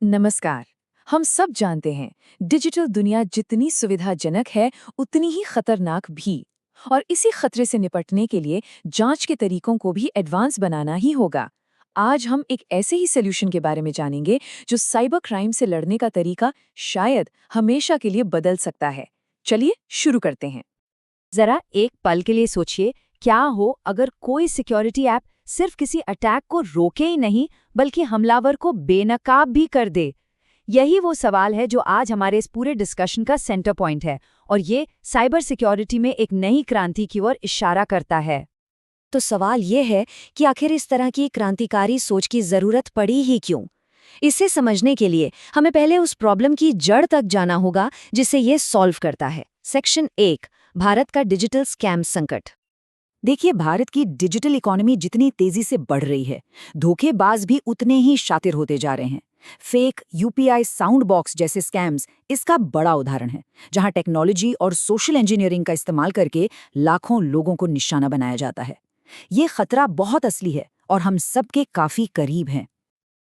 नमस्कार। हम सब जानते हैं, डिजिटल दुनिया जितनी सुविधाजनक है, उतनी ही खतरनाक भी। और इसी खतरे से निपटने के लिए जांच के तरीकों को भी एडवांस बनाना ही होगा। आज हम एक ऐसे ही सॉल्यूशन के बारे में जानेंगे जो साइबर क्राइम से लड़ने का तरीका शायद हमेशा के लिए बदल सकता है। चलिए शुरू करते हैं। जरा एक पल के लिए सोचिए, क्या हो अगर कोई सिक्योरिटी ऐप सिर्फ किसी अटैक को रोके ही नहीं बल्कि हमलावर को बेनकाब भी कर दे। यही वो सवाल है जो आज हमारे इस पूरे डिस्कशन का सेंटर पॉइंट है, और ये साइबर सिक्योरिटी में एक नई क्रांति की ओर इशारा करता है। तो सवाल ये है कि आखिर इस तरह की क्रांतिकारी सोच की जरूरत पड़ी ही क्यों? इसे समझने के लिए हमें पहले उस प्रॉब्लम की जड़ तक जाना होगा जिसे ये सॉल्व करता है। सेक्शन 1, भारत का डिजिटल स्कैम संकट। देखिए, भारत की डिजिटल इकोनॉमी जितनी तेजी से बढ़ रही है, धोखेबाज भी उतने ही शातिर होते जा रहे हैं। फेक यूपीआई साउंड बॉक्स जैसे स्कैम्स इसका बड़ा उदाहरण है, जहां टेक्नोलॉजी और सोशल इंजीनियरिंग का इस्तेमाल करके लाखों लोगों को निशाना बनाया जाता है। ये खतरा बहुत असली है और हम सबके काफी करीब हैं।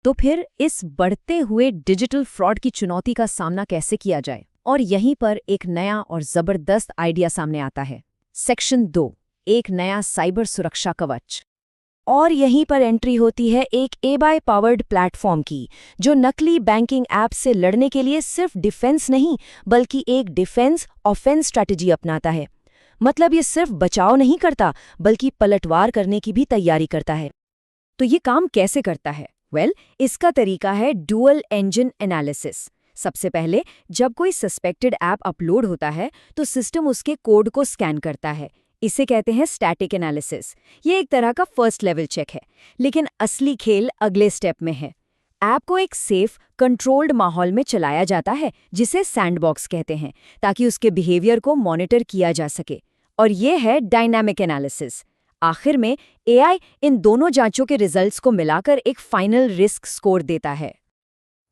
तो फिर इस बढ़ते हुए डिजिटल फ्रॉड की चुनौती का सामना कैसे किया जाए? और यहीं पर एक नया और जबरदस्त आइडिया सामने आता है। सेक्शन 2, एक नया साइबर सुरक्षा कवच। और यहीं पर एंट्री होती है एक एआई पावर्ड प्लेटफॉर्म की, जो नकली बैंकिंग ऐप से लड़ने के लिए सिर्फ डिफेंस नहीं बल्कि एक डिफेंस ऑफेंस स्ट्रैटेजी अपनाता है। मतलब ये सिर्फ बचाव नहीं करता बल्कि पलटवार करने की भी तैयारी करता है। तो ये काम कैसे करता है? इसका तरीका है डुअल इंजन एनालिसिस। सबसे पहले जब कोई सस्पेक्टेड ऐप अपलोड होता है तो सिस्टम उसके कोड को स्कैन करता है। इसे कहते हैं स्टैटिक एनालिसिस। ये एक तरह का फर्स्ट लेवल चेक है, लेकिन असली खेल अगले स्टेप में है। ऐप को एक सेफ, कंट्रोल्ड माहौल में चलाया जाता है, जिसे सैंडबॉक्स कहते हैं, ताकि उसके बिहेवियर को मॉनिटर किया जा सके। और ये है डायनामिक एनालिसिस। आखिर में एआई इन दोनों जांचों के रिजल्ट्स को मिलाकर एक फाइनल रिस्क स्कोर देता है।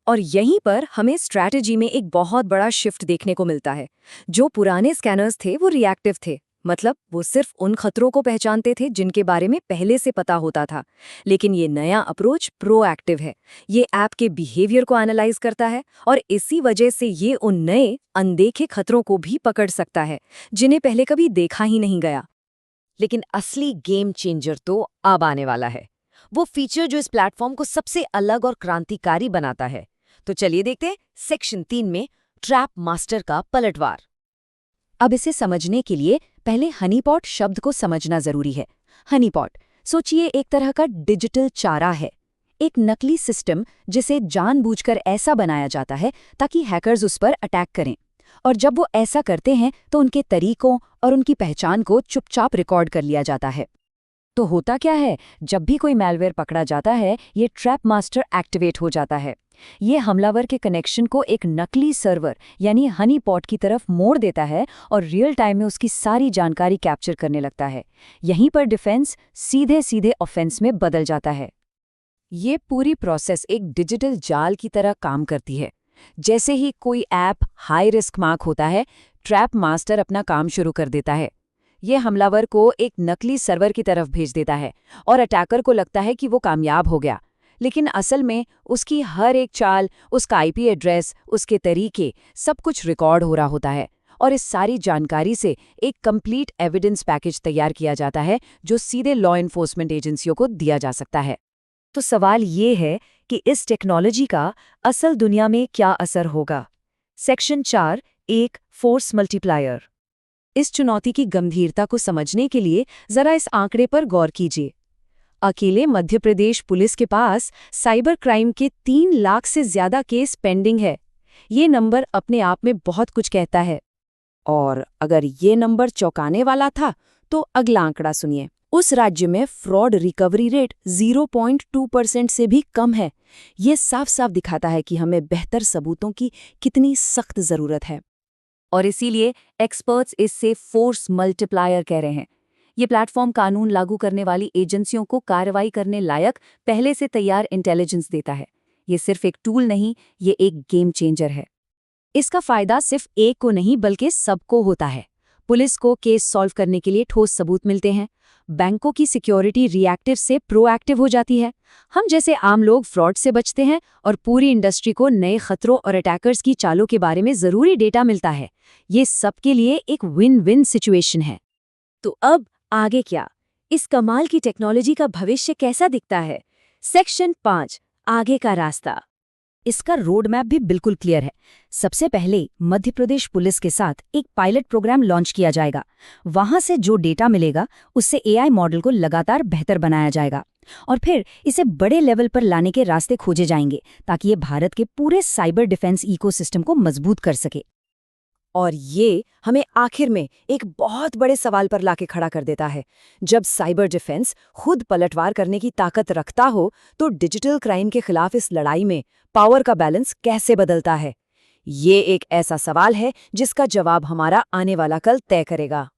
और यहीं पर हमें स्ट्रैटेजी में एक बहुत बड़ा शिफ्ट देखने को मिलता है। जो पुराने स्कैनर्स थे वो रिएक्टिव थे, मतलब वो सिर्फ उन खतरों को पहचानते थे जिनके बारे में पहले से पता होता था। लेकिन ये नया अप्रोच प्रोएक्टिव है। ये ऐप के बिहेवियर को एनालाइज करता है और इसी वजह से ये उन नए अनदेखे खतरों को भी पकड़ सकता है जिन्हें पहले कभी देखा ही नहीं गया। लेकिन असली गेम चेंजर तो अब आने वाला है, वो फीचर जो इस प्लेटफॉर्म को सबसे अलग और क्रांतिकारी बनाता है। तो चलिए देखते हैं सेक्शन 3 में ट्रैप मास्टर का पलटवार। अब इसे समझने के लिए पहले हनीपॉट शब्द को समझना जरूरी है। हनीपॉट, सोचिए, एक तरह का डिजिटल चारा है, एक नकली सिस्टम जिसे जानबूझकर ऐसा बनाया जाता है ताकि हैकर्स उस पर अटैक करें। और जब वो ऐसा करते हैं तो उनके तरीकों और उनकी पहचान को चुपचाप रिकॉर्ड कर लिया जाता है। तो होता क्या है, जब भी कोई मैलवेयर पकड़ा जाता है, ये ट्रैप मास्टर एक्टिवेट हो जाता है। ये हमलावर के कनेक्शन को एक नकली सर्वर यानी हनी पॉट की तरफ मोड़ देता है और रियल टाइम में उसकी सारी जानकारी कैप्चर करने लगता है। यहीं पर डिफेंस सीधे सीधे ऑफेंस में बदल जाता है। ये पूरी प्रोसेस एक डिजिटल जाल की तरह काम करती है। जैसे ही कोई ऐप हाई रिस्क मार्क होता है, ट्रैप मास्टर अपना काम शुरू कर देता है। ये हमलावर को एक नकली सर्वर की तरफ भेज देता है और अटैकर को लगता है कि वो कामयाब हो गया। लेकिन असल में उसकी हर एक चाल, उसका आईपी एड्रेस, उसके तरीके, सब कुछ रिकॉर्ड हो रहा होता है। और इस सारी जानकारी से एक कंप्लीट एविडेंस पैकेज तैयार किया जाता है जो सीधे लॉ एनफोर्समेंट एजेंसियों को दिया जा सकता है। तो सवाल ये है कि इस टेक्नोलॉजी का असल दुनिया में क्या असर होगा? सेक्शन 4, एक फोर्स मल्टीप्लायर। इस चुनौती की गंभीरता को समझने के लिए जरा इस आंकड़े पर गौर कीजिए। अकेले मध्य प्रदेश पुलिस के पास साइबर क्राइम के 3 लाख से ज्यादा केस पेंडिंग है। ये नंबर अपने आप में बहुत कुछ कहता है। और अगर ये नंबर चौंकाने वाला था, तो अगला आंकड़ा सुनिए। उस राज्य में फ्रॉड रिकवरी रेट 0.2% से भी कम है। ये साफ साफ दिखाता है कि हमें बेहतर सबूतों की कितनी सख्त जरूरत है। और इसीलिए एक्सपर्ट्स इससे फोर्स मल्टीप्लायर कह रहे हैं। ये प्लेटफॉर्म कानून लागू करने वाली एजेंसियों को कार्रवाई करने लायक पहले से तैयार इंटेलिजेंस देता है। ये सिर्फ एक टूल नहीं, ये एक गेम चेंजर है। इसका फायदा सिर्फ एक को नहीं बल्कि सबको होता है। पुलिस को केस सॉल्व करने के लिए ठोस सबूत मिलते हैं, बैंकों की सिक्योरिटी रिएक्टिव से प्रोएक्टिव हो जाती है, हम जैसे आम लोग फ्रॉड से बचते हैं और पूरी इंडस्ट्री को नए खतरों और अटैकर्स की चालों के बारे में ज़रूरी डेटा मिलता है। ये सबके लिए एक विन विन सिचुएशन है। तो अब आगे क्या? इस कमाल की टेक्नोलॉजी का भविष्य कैसा दिखता है? सेक्शन 5, आगे का रास्ता। इसका रोड मैप भी बिल्कुल क्लियर है। सबसे पहले मध्य प्रदेश पुलिस के साथ एक पायलट प्रोग्राम लॉन्च किया जाएगा। वहां से जो डेटा मिलेगा उससे एआई मॉडल को लगातार बेहतर बनाया जाएगा और फिर इसे बड़े लेवल पर लाने के रास्ते खोजे जाएंगे ताकि ये भारत के पूरे साइबर डिफेंस इकोसिस्टम को मजबूत कर सके। और ये हमें आखिर में एक बहुत बड़े सवाल पर लाके खड़ा कर देता है। जब साइबर डिफेंस खुद पलटवार करने की ताकत रखता हो तो डिजिटल क्राइम के खिलाफ इस लड़ाई में पावर का बैलेंस कैसे बदलता है? ये एक ऐसा सवाल है जिसका जवाब हमारा आने वाला कल तय करेगा।